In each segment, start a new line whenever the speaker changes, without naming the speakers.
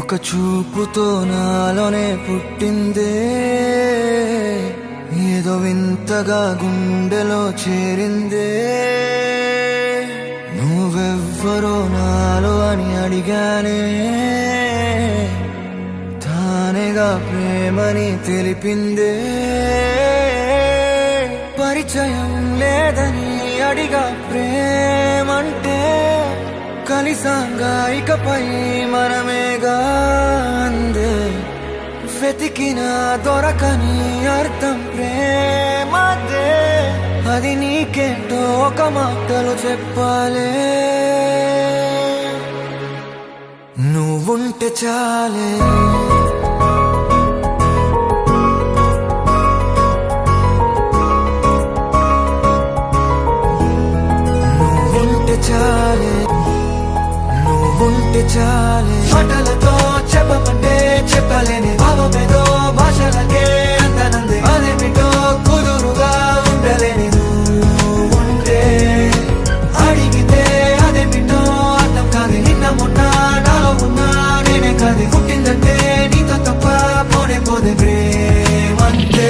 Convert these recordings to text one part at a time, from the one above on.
ఒక చూపుతో నాలోనే పుట్టిందే, ఏదో వింతగా గుండెలో చేరిందే. నువ్వెవ్వరో నాలో అని అడిగానే, తానేగా ప్రేమని తెలిపిందే. పరిచయం లేదని అడిగా ప్రేమంటే, కలిసాంగా ఇకపై మనమేగా అందే. వెతికిన దొరకని అర్థం ప్రేమదే, అది నీకేంటో ఒక మాటలు చెప్పాలే. నువ్వుంటే చాలే, చాలే, నువ్వుంటే చాలే. మాటలతో చెప్పమంటే చెప్పలేని భావమేదో భాషలకే అందనందే. అదేమిటో కుదురుగా ఉండలేని నువ్వుంటే, అడిగితే అదేమిటో అర్థం కాదు. నిన్న మొన్న నాలో ఉన్నా నేనే కాదు. పుట్టిందంటే నీతో తప్ప పోనే పోదే ప్రేమంతే.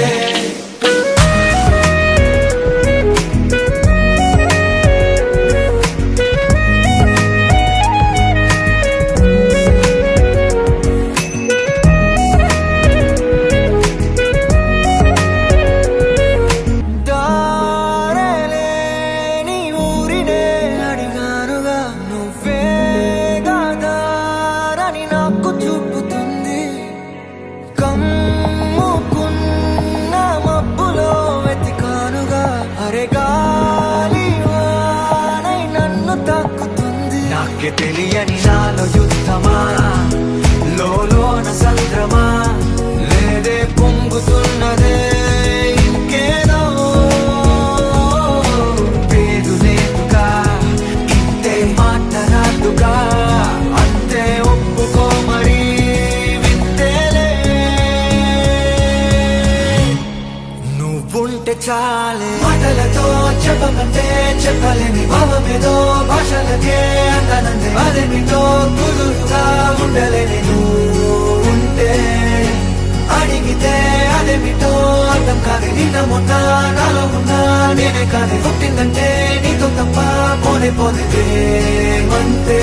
నాకే తెలియని నాలో యుద్ధమా, లోన సంద్రమా, లేదే పొంగుతున్నదే ఇంకేదో. పేరు లేదుగా, ఇంతే మాట్లాడుగా, అంతే ఒప్పుకో మరి వింతేలే. నువ్వుంటే చాలే, మాటలతో చెప్పమంటే చెప్పలేని భావమేదో భాషలకే అందనందే. అదేమిటో కుదురుగా ఉండలేని నువ్వుంటే, అడిగితే అదేమిటో అర్థం కాదు. నిన్న మొన్న నాలో ఉన్నా నేనే కాదు. పుట్టిందంటే నీతో తప్ప పోనే పోదే ప్రేమంతే.